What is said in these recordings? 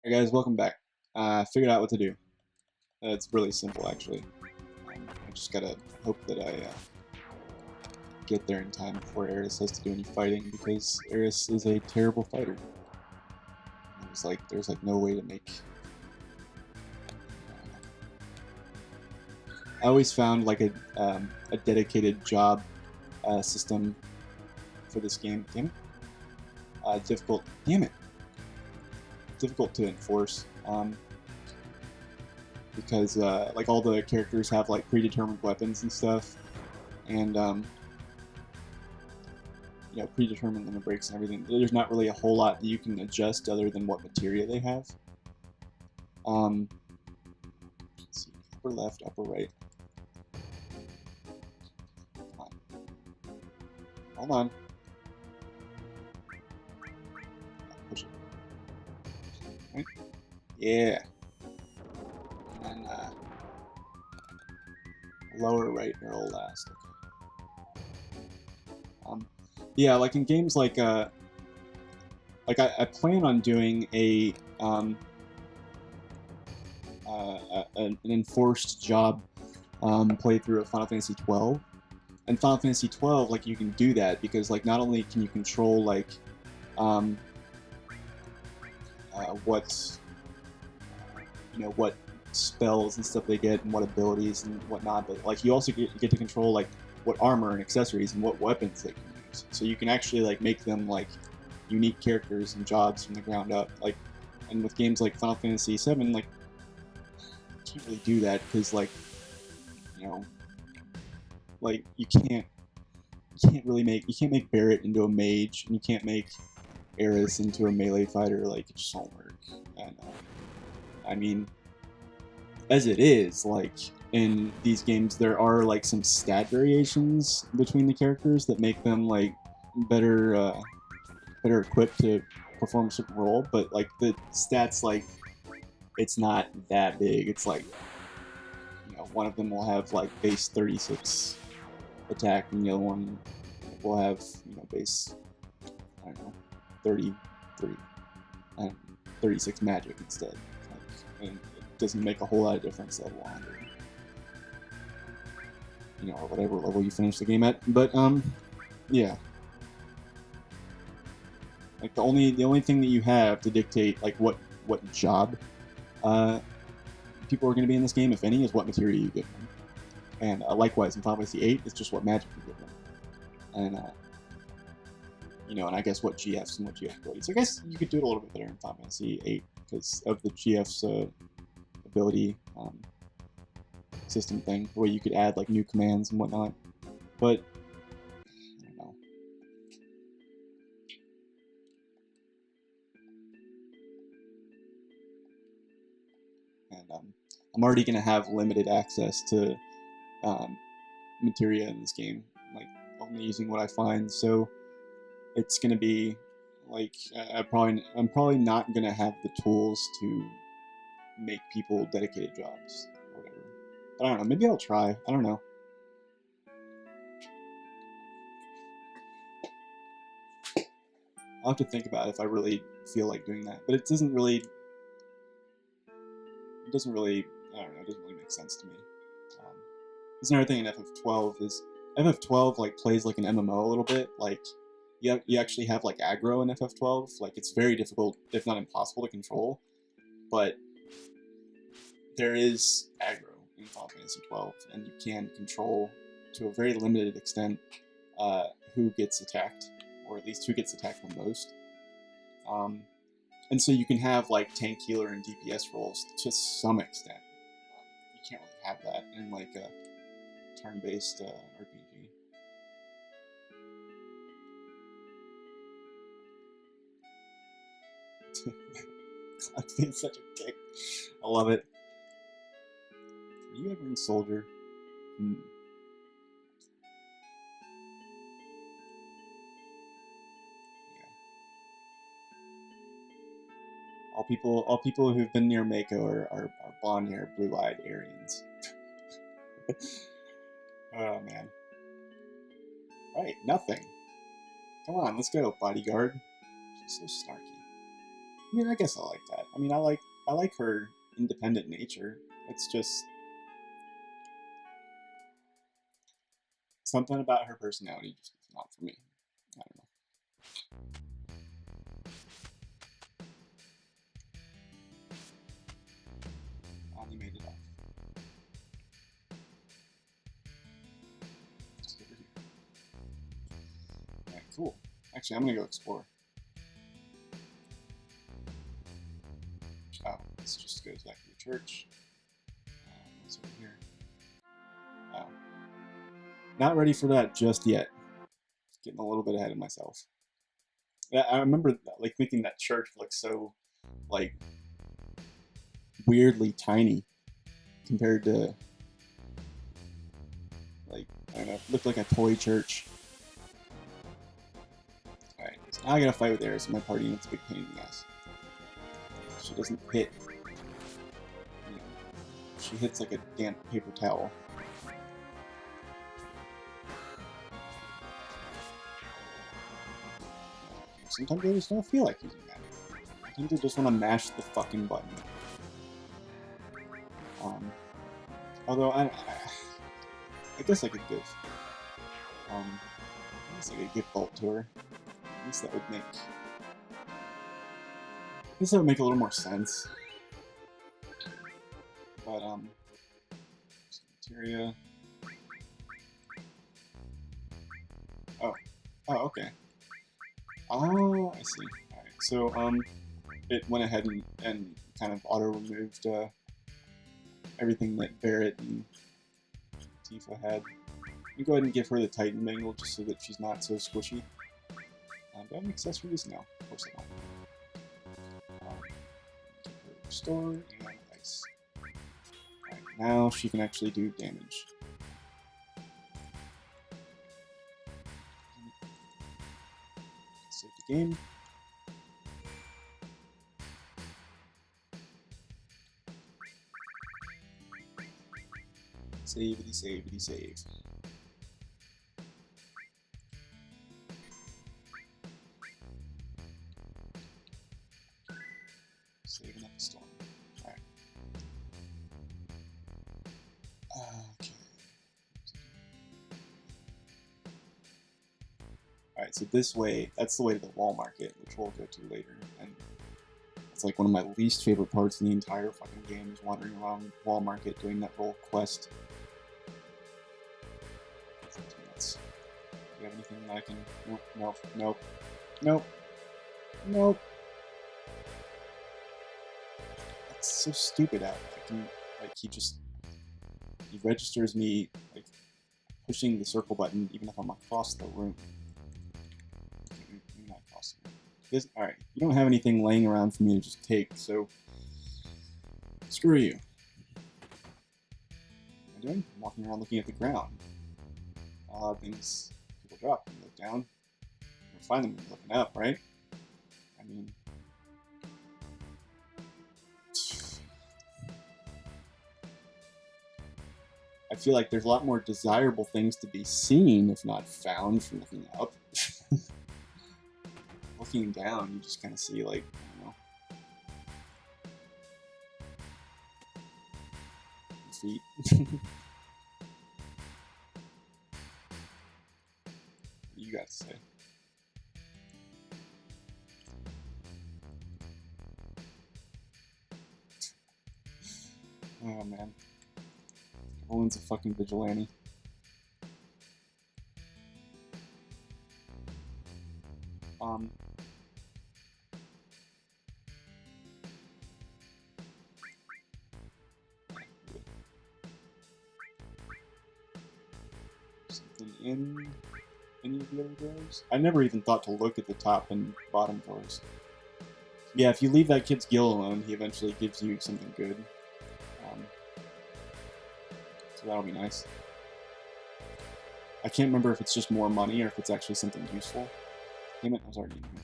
Hey guys, welcome back. I figured out what to do. It's really simple, actually. I just gotta hope that I get there in time before Eris has to do any fighting, because Eris is a terrible fighter. There's like no way to make. I always found like a dedicated job system for this game. Damn it. Difficult. Damn it. Difficult to enforce. Because like all the characters have like predetermined weapons and stuff, and predetermined limit breaks and everything. There's not really a whole lot that you can adjust other than what materia they have. Um, let's see, upper left, upper right. Come on. Hold on. Push it. Right? Yeah. And then lower right barrel last. Okay. Yeah, like in games like I plan on doing an enforced job playthrough of Final Fantasy 12. And Final Fantasy 12, like you can do that because like not only can you control like um, what what spells and stuff they get and what abilities and whatnot, but like you also get to control like what armor and accessories and what weapons they can use. So you can actually like make them like unique characters and jobs from the ground up. Like, and with games like Final Fantasy VII, like you can't really do that because like you know like you can't make Barrett into a mage and you can't make Eris into a melee fighter. Like it just won't work. And I mean, as it is, like in these games, there are like some stat variations between the characters that make them like better better equipped to perform a certain role. But like the stats, like it's not that big. It's like one of them will have like base 36 attack, and the other one will have base I don't know 33 and 36 magic instead. Like, and it doesn't make a whole lot of difference level 100, or whatever level you finish the game at. But yeah, like the only thing that you have to dictate like what job uh, people are going to be in this game, if any, is what materia you give them. And likewise in Final Fantasy VIII, it's just what magic you give them. And and I guess what GFs and what GF abilities. I guess you could do it a little bit better in Final Fantasy VIII because of the GF's ability system thing, where you could add like new commands and whatnot. But I don't know. And I'm already gonna have limited access to um, materia in this game, like only using what I find. So it's gonna be like I'm probably not gonna have the tools to make people dedicated jobs or whatever. But I don't know. Maybe I'll try. I don't know. I'll have to think about it if I really feel like doing that. But it doesn't really. It doesn't really. I don't know. It doesn't really make sense to me. Um, there's another thing in FF12 is FF12 like plays like an MMO a little bit. Like you actually have like aggro in FF12. Like it's very difficult, if not impossible, to control. But there is aggro in Final Fantasy 12, and you can control to a very limited extent who gets attacked, or at least who gets attacked the most. Um, and so you can have like tank, healer, and DPS roles to some extent. You can't really have that in like a turn-based RPG. I'm being such a dick. I love it. Are you ever in Soldier? Hmm. Yeah. All people who've been near Mako are blonde hair, blue eyed Aryans. Oh man. Right, nothing. Come on, let's go, bodyguard. She's so snarky. I mean, I guess I like that. I mean, I like her independent nature. It's just something about her personality just is not for me. I don't know. Finally made it off. Just over here. Alright, cool. Actually, I'm gonna go explore. Oh, this just goes back to the church. What's over here? Oh. Not ready for that just yet. Getting a little bit ahead of myself. Yeah, I remember like thinking that church looked so like weirdly tiny compared to like I don't know, it looked like a toy church. Alright, so now I gotta fight with Eris in my party and it's a big pain in the ass. She doesn't hit. You know, she hits like a damp paper towel. Sometimes I just don't feel like using that. Sometimes I just want to mash the fucking button. Although I guess I could give, I guess I could give Bolt to her. At least that would make, I guess that would make a little more sense. But materia. Oh, okay. Oh, I see. Alright, so it went ahead and kind of auto removed everything that Barrett and Tifa had. You go ahead and give her the Titan Mangle just so that she's not so squishy. Do I have accessories? No, of course I don't. Give her restore and ice. Alright, now she can actually do damage. Save the game. Savity, savity, save. Saving up the storm. Alright. Okay. Alright, so this way, that's the way to the wall market, which we'll go to later. And it's like one of my least favorite parts in the entire fucking game is wandering around wall market doing that little quest. Do you have anything that I can... Nope, nope, nope, nope, nope. That's so stupid out. I can, like, he registers me, like, pushing the circle button even if I'm across the room. I'm not across the room. Alright, you don't have anything laying around for me to just take, so screw you. What am I doing? I'm walking around looking at the ground. A lot of things people drop when you look down. You'll find them when you're looking up, right? I mean... I feel like there's a lot more desirable things to be seen, if not found, from looking up. Looking down, you just kind of see, like, I don't know, feet. You got to say. Oh, man. Everyone's a fucking vigilante. Something in any of the other drawers? I never even thought to look at the top and bottom drawers. Yeah, if you leave that kid's gill alone, he eventually gives you something good. So that'll be nice. I can't remember if it's just more money or if it's actually something useful. Damn it, I was already in here.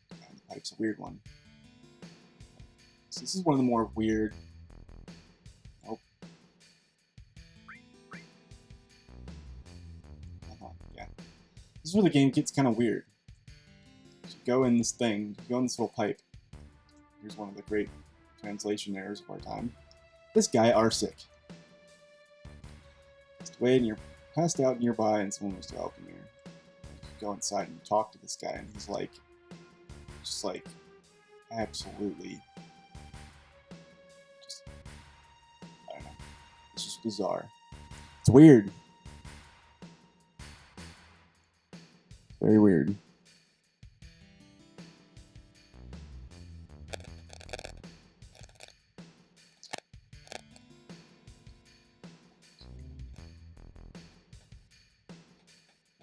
The pipe's a weird one. So this is one of the more weird... Oh. yeah. This is where the game gets kind of weird. You go in this thing, you go in this little pipe. Here's one of the great translation errors of our time. This guy are sick. Just wait and you're passed out nearby and someone was to help you here. You go inside and talk to this guy and he's like, just like, absolutely, just, I don't know. It's just bizarre. It's weird. Very weird.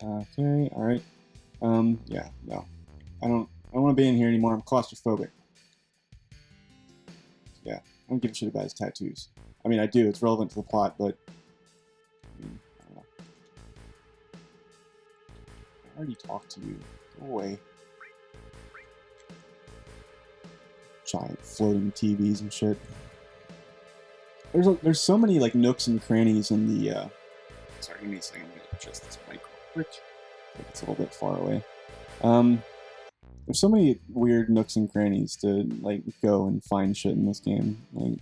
Okay, alright. Yeah, no. I don't want to be in here anymore. I'm claustrophobic. Yeah, I don't give a shit about his tattoos. I mean, I do. It's relevant to the plot, but I don't know. I already talked to you. Go away. Giant floating TVs and shit. There's so many like nooks and crannies in the. Sorry, give me a second. I'm gonna adjust this mic real quick. It's a little bit far away. There's so many weird nooks and crannies to like go and find shit in this game. Like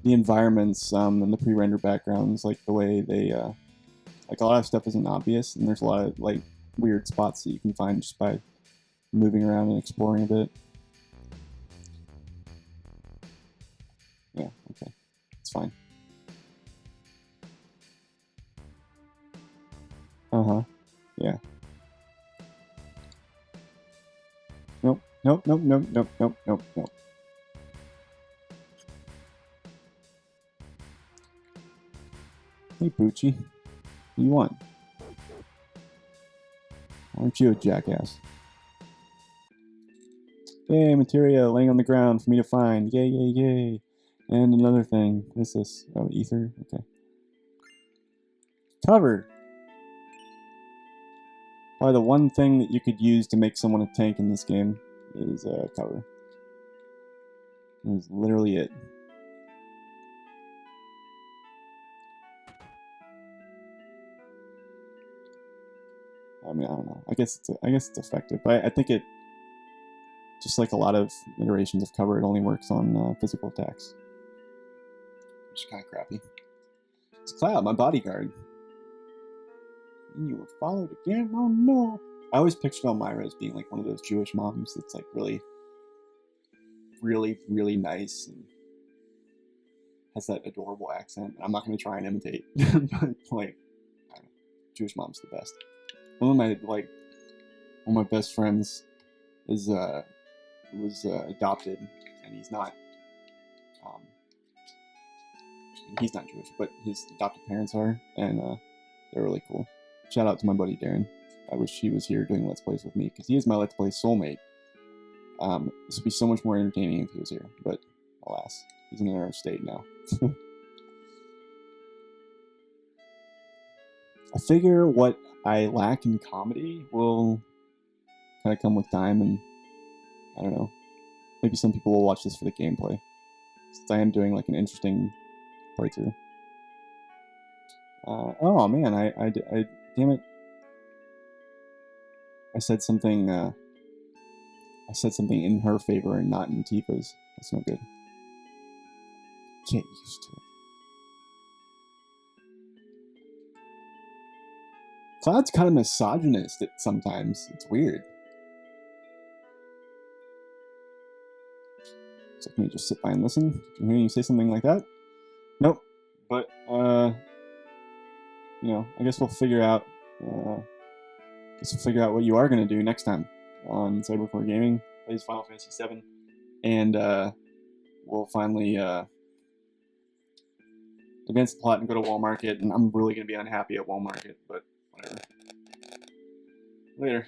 the environments, and the pre-render backgrounds, like the way they, like a lot of stuff isn't obvious, and there's a lot of like weird spots that you can find just by moving around and exploring a bit. Yeah, okay, it's fine. Yeah. Nope, nope, nope, nope, nope, nope, nope, nope. Hey, Poochie. What do you want? Aren't you a jackass? Yay, materia laying on the ground for me to find. Yay, yay, yay. And another thing. What's this? Oh, ether? Okay. Cover! Probably the one thing that you could use to make someone a tank in this game is cover. That's literally it. I mean, I don't know. I guess it's effective, but I think it, just like a lot of iterations of cover, it only works on physical attacks, which is kind of crappy. It's Cloud, my bodyguard. You were followed again? Oh no! I always pictured Elmira as being like one of those Jewish moms that's like really, really, really nice and has that adorable accent. I'm not going to try and imitate, but like, I don't know, Jewish mom's the best. One of my best friends is was adopted, and he's not Jewish, but his adopted parents are, and they're really cool. Shout out to my buddy Darren. I wish he was here doing Let's Plays with me, because he is my Let's Play soulmate. This would be so much more entertaining if he was here, but alas, he's in another state now. I figure what I lack in comedy will kind of come with time, and I don't know. Maybe some people will watch this for the gameplay, since I am doing like an interesting playthrough. Oh man, I damn it. I said something in her favor and not in Tifa's. That's no good. Get used to it. Cloud's kind of misogynist sometimes. It's weird. So can we just sit by and listen? Can you hear you say something like that? Nope. But you know, I guess we'll figure out. What you are gonna do next time on Cybercore Gaming plays Final Fantasy VII, and we'll finally advance the plot and go to Wall Market. And I'm really gonna be unhappy at Wall Market, but whatever. Later.